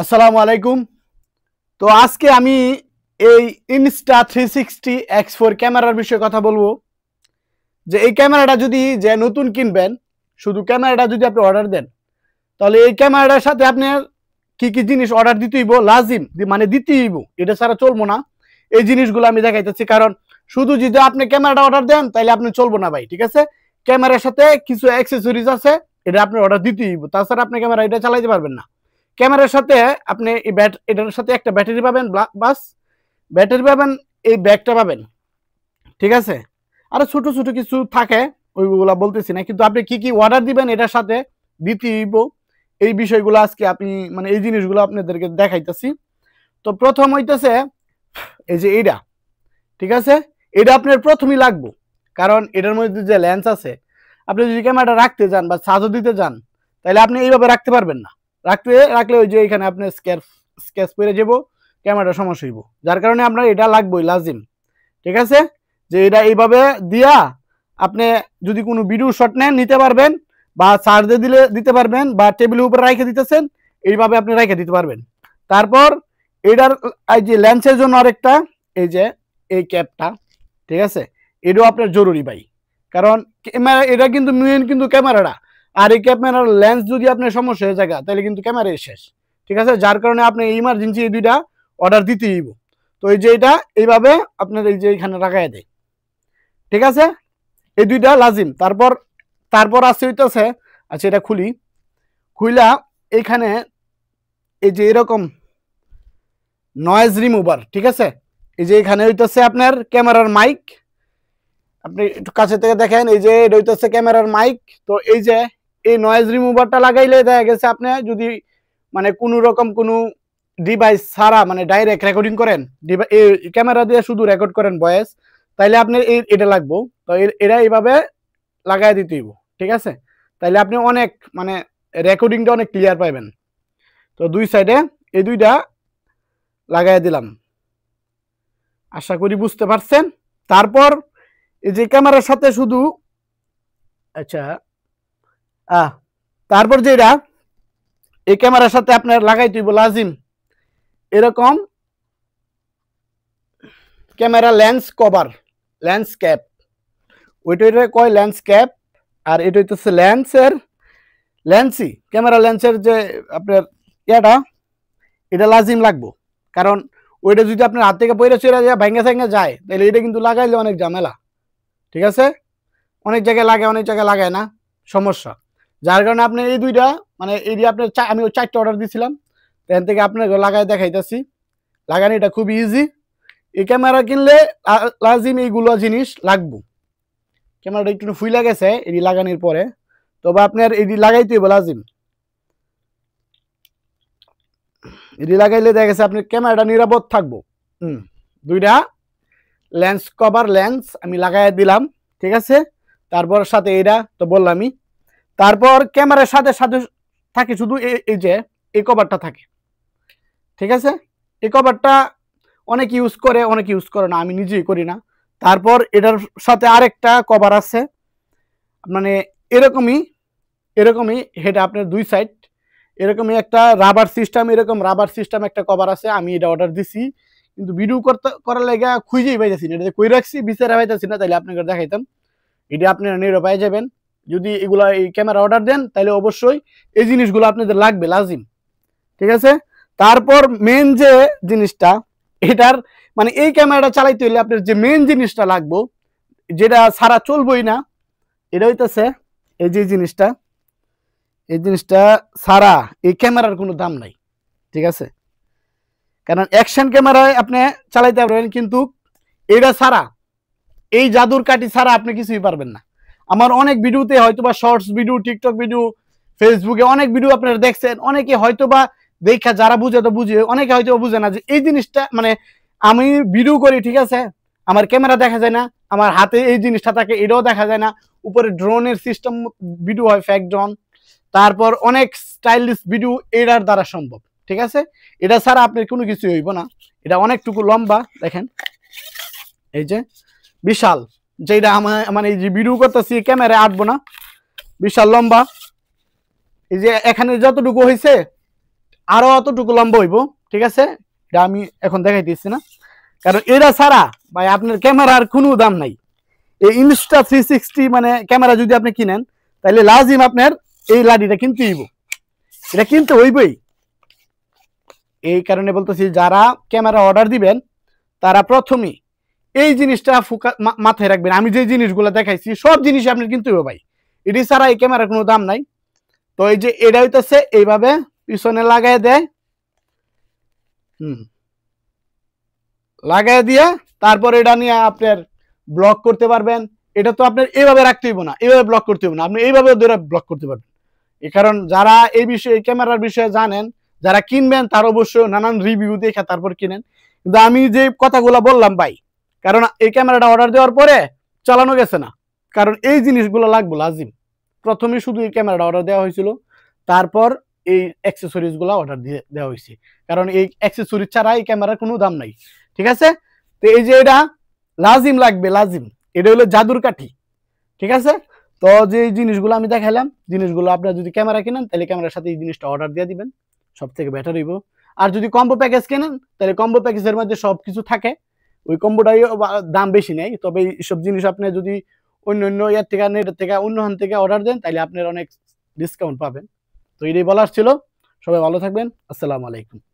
আসসালামু আলাইকুম। তো আজকে আমি এই Insta360X4 ক্যামেরার বিষয়ে কথা বলবো। যে এই ক্যামেরাটা যদি যে নতুন কিনবেন, শুধু ক্যামেরাটা যদি আপনি অর্ডার দেন, তাহলে এই ক্যামেরাটার সাথে আপনার কি কি জিনিস অর্ডার দিতে হইব, লাজিম মানে দিতেই হইব, এটা ছাড়া চলবো না। এই জিনিসগুলো আমি দেখাইতেছি, কারণ শুধু যদি আপনি ক্যামেরাটা অর্ডার দেন তাহলে আপনি চলবো না ভাই, ঠিক আছে? ক্যামেরার সাথে কিছু অ্যাক্সেসরিজ আছে, এটা আপনি অর্ডার দিতেই হইব, তাছাড়া আপনি ক্যামেরা এটা চালাইতে পারবেন না। ক্যামেরার সাথে আপনি এই এটার সাথে একটা ব্যাটারি পাবেন, বাস ব্যাটারি পাবেন, এই ব্যাগটা পাবেন, ঠিক আছে? আরো ছোট ছোট কিছু থাকে, ওইগুলা বলতেছি না, কিন্তু আপনি কি কি অর্ডার দিবেন এটার সাথে দিতেইব, এই বিষয়গুলো আজকে আপনি মানে এই জিনিসগুলো আপনাদেরকে দেখাইতেছি। তো প্রথম হইতেছে এই যে এইটা, ঠিক আছে? এটা আপনার প্রথমেই লাগবে, কারণ এটার মধ্যে যে লেন্স আছে, আপনি যদি ক্যামেরাটা রাখতে যান বা চার্জও দিতে যান, তাহলে আপনি এইভাবে রাখতে পারবেন না। রাখলে ওই যে এখানে আপনি স্কেচ পড়ে যাব, ক্যামেরাটা সমস্যা হইব, যার কারণে আপনার এটা লাগবেই লাজিম, ঠিক আছে? যে এটা এইভাবে দিয়া আপনি যদি কোনো ভিডিও শট নেন নিতে পারবেন, বা চার্জে দিলে দিতে পারবেন, বা টেবিলের উপরে রেখে দিতেছেন, এইভাবে আপনি রেখে দিতে পারবেন। তারপর এটার এই যে লেন্সের জন্য আরেকটা, এই যে এই ক্যাপটা, ঠিক আছে? এটাও আপনার জরুরি ভাই, কারণ ক্যামেরা এটা কিন্তু মেইন কিন্তু ক্যামেরাটা, আর এই ক্যামেরার লেন্স যদি আপনার সমস্যা হয়ে যায় তাহলে কিন্তু ক্যামেরাই শেষ, ঠিক আছে? যার কারণে আপনি ইমার্জেন্সি এই দুইটা অর্ডার দিতেই হইব। তো এই যে এটা এইভাবে আপনার এই যে এখানে রাখাই দেয়, ঠিক আছে? এই দুইটা লাজিম। তারপর তারপর আছে হইতেছে, আচ্ছা এটা খুইলা এইখানে এই যে এরকম নয়েজ রিমুভার, ঠিক আছে? এই যে এখানে হইতেছে আপনার ক্যামেরার মাইক, আপনি একটু কাছে থেকে দেখেন, এই যে এটা হইতেছে ক্যামেরার মাইক। তো এই যে এই নয়েজ রিমুভারটা লাগাইলে দেখা গেছে আপনি যদি মানে কোনো রকম কোনো ডিভাইস ছাড়া মানে ডাইরেক্ট রেকর্ডিং করেন, এই ক্যামেরা দিয়ে শুধু রেকর্ড করেন ভয়েস, তাইলে আপনি এটা লাগবো। তো এরা এইভাবে লাগাই দিতে হইব, ঠিক আছে? তাইলে আপনি অনেক মানে রেকর্ডিংটা অনেক ক্লিয়ার পাইবেন। তো দুই সাইডে এই দুইটা লাগাই দিলাম, আশা করি বুঝতে পারছেন। তারপর এই যে ক্যামেরার সাথে শুধু আচ্ছা তারপর যেটা এই ক্যামেরার সাথে আপনার লাগাইতে হইব লাজিম এরকম camera lens cover, lens cap, ওইটা কয় লেন্স ক্যাপ। আর এটা হইতেছে লেন্সই ক্যামেরা লেন্সের যে আপনার এটা লাজিম লাগবো, কারণ ওইটা যদি আপনার হাত থেকে পয়রা চড়ে যায় ভাঙ্গা সাঙ্গা যায়, তাহলে এটা কিন্তু লাগাইলে অনেক ঝামেলা, ঠিক আছে? অনেক জায়গায় লাগে, অনেক জায়গায় লাগায় না, সমস্যা। যার কারণে আপনি এই দুইটা মানে এই যে আপনার আমি ওই 4টা অর্ডার দিয়েছিলাম, এখান থেকে আপনার লাগাই দেখাইতেছি। লাগানো এটা খুব ইজি। এই ক্যামেরা কিনলে লাজিম এইগুলো জিনিস লাগবো। ক্যামেরাটা একটু ফুইলা গেছে এটি লাগানোর পরে, তবে আপনার এটি লাগাইতে হবে লাজিম। এটি লাগাইলে দেখা গেছে আপনার ক্যামেরাটা নিরাপদ থাকবো। দুইটা লেন্স কভার লেন্স আমি লাগাই দিলাম, ঠিক আছে? তারপর সাথে এটা তো বললামই। তারপর ক্যামেরার সাথে সাথে থাকে শুধু এই যে এই কভারটা থাকে, ঠিক আছে? এই কভারটা অনেক ইউজ করে, অনেক ইউজ করে না, আমি নিজেই করি না। তারপর এটার সাথে আরেকটা কভার আছে, মানে এরকমই এরকমই হেড আপনার দুই সাইড এরকমই একটা রাবার সিস্টেম একটা কভার আছে। আমি এটা অর্ডার দিছি, কিন্তু ভিডিও করার লাগা খুঁজেই পাইতেছি না, এটা কই রাখছি বিচারে পাইতেছি না, তাইলে আপনাকে দেখাইতাম। এটা আপনারা নিয়ে পাই যাবেন যদি এগুলা এই ক্যামেরা অর্ডার দেন, তাহলে অবশ্যই এই জিনিসগুলো আপনাদের লাগবে লাজিম, ঠিক আছে? তারপর মেন যে জিনিসটা এটার মানে এই ক্যামেরাটা চালাইতে হইলে আপনার যে মেন জিনিসটা লাগবে, যেটা সারা চলবই না, এটা হইতেছে এই যে জিনিসটা, এই জিনিসটা সারা এই ক্যামেরার কোনো দাম নাই, ঠিক আছে? কারণ অ্যাকশন ক্যামেরায় আপনি চালাইতে পারবেন, কিন্তু এটা ছাড়া এই জাদুর কাঠি ছাড়া আপনি কিছুই পারবেন না। আমার অনেক ভিডিওতে হয়তোবা শর্টস ভিডিও, টিকটক ভিডিও, ফেসবুকে অনেক ভিডিও আপনারা দেখছেন, অনেকে হয়তোবা দেখা যারা বুঝে তো বুঝে, অনেকে হয়তো বুঝে না যে এই জিনিসটা মানে আমি ভিডিও করি, ঠিক আছে? আমার ক্যামেরা দেখা যায় না, আমার হাতে এই জিনিসটা থাকে এটাও দেখা যায় না, উপরে ড্রোনের সিস্টেম ভিডিও হয়, ফেক ড্রোন, তারপর অনেক স্টাইলিশ ভিডিও এটার দ্বারা সম্ভব, ঠিক আছে? এটা ছাড়া আপনার কোনো কিছু হইব না। এটা অনেকটুকু লম্বা, দেখেন এই যে বিশাল, যেটা আমার মানে এই যে ভিডিও করতেছি ক্যামেরায় আটবো না, বিশাল লম্বা। এই যে এখানে যতটুকু হয়েছে আরো অতটুকু লম্বা হইব, ঠিক আছে? এটা আমি এখন দেখাই দিচ্ছি না, কারণ এটা ছাড়া ভাই আপনার ক্যামেরার কোনো দাম নাই। এই Insta360 মানে ক্যামেরা যদি আপনি কিনেন তাহলে লাজিম আপনার এই লাঠিটা কিনতে হইব, এটা কিনতে হইবই। এই কারণে বলতেছি যারা ক্যামেরা অর্ডার দিবেন তারা প্রথমেই এই জিনিসটা মাথায় রাখবেন। আমি যে জিনিসগুলো দেখাইছি সব জিনিস আপনার কিনতে হবে ভাই, এটি ছাড়া এই ক্যামেরার কোনো দাম নাই। তো এই যে এটা হইতেছে এইভাবে পিছনে লাগাই দেয়, লাগাই দিয়ে তারপর এটা নিয়ে আপনার ব্লক করতে পারবেন। এটা তো আপনার এইভাবে রাখতে হইব না, এইভাবে ব্লক করতে হইব না, আপনি এইভাবে ধরে ব্লক করতে পারবেন। এই কারণ যারা এই বিষয়ে ক্যামেরার বিষয়ে জানেন, যারা কিনবেন তার অবশ্যই নানান রিভিউ দেখে তারপর কিনেন। কিন্তু আমি যে কথাগুলো বললাম ভাই, কারণ এই ক্যামেরাটা অর্ডার দেওয়ার পরে চালানো গেছে না, কারণ এই জিনিসগুলো লাগবে লাজিম। প্রথমে শুধু এই ক্যামেরাটা অর্ডার দেওয়া হয়েছিল, তারপর এই অ্যাক্সেসরিজ গুলো অর্ডার দিয়ে দেওয়া হয়েছে, কারণ এই অ্যাক্সেসরিজ ছাড়া এই ক্যামেরার কোনো দাম নাই, ঠিক আছে? তো এই যে এটা লাজিম লাগবে, লাজিম, এটা হলো জাদুর কাঠি, ঠিক আছে? তো যে জিনিসগুলো আমি দেখাইলাম, জিনিসগুলো আপনারা যদি ক্যামেরা কিনেন তাহলে ক্যামেরার সাথে এই জিনিসটা অর্ডার দিয়ে দিবেন, সব থেকে বেটার হইব। আর যদি কম্বো প্যাকেজ কেনেন তাহলে কম্বো প্যাকেজের মধ্যে সব কিছু থাকে, ওই কম্বোটাই দাম বেশি নেই। তবে এইসব জিনিস আপনি যদি অন্য অন্য ইয়ার থেকে, নেটের থেকে, অন্য হান থেকে অর্ডার দেন তাহলে আপনার অনেক ডিসকাউন্ট পাবেন। তো এটাই বলার ছিল। সবাই ভালো থাকবেন। আসসালামু আলাইকুম।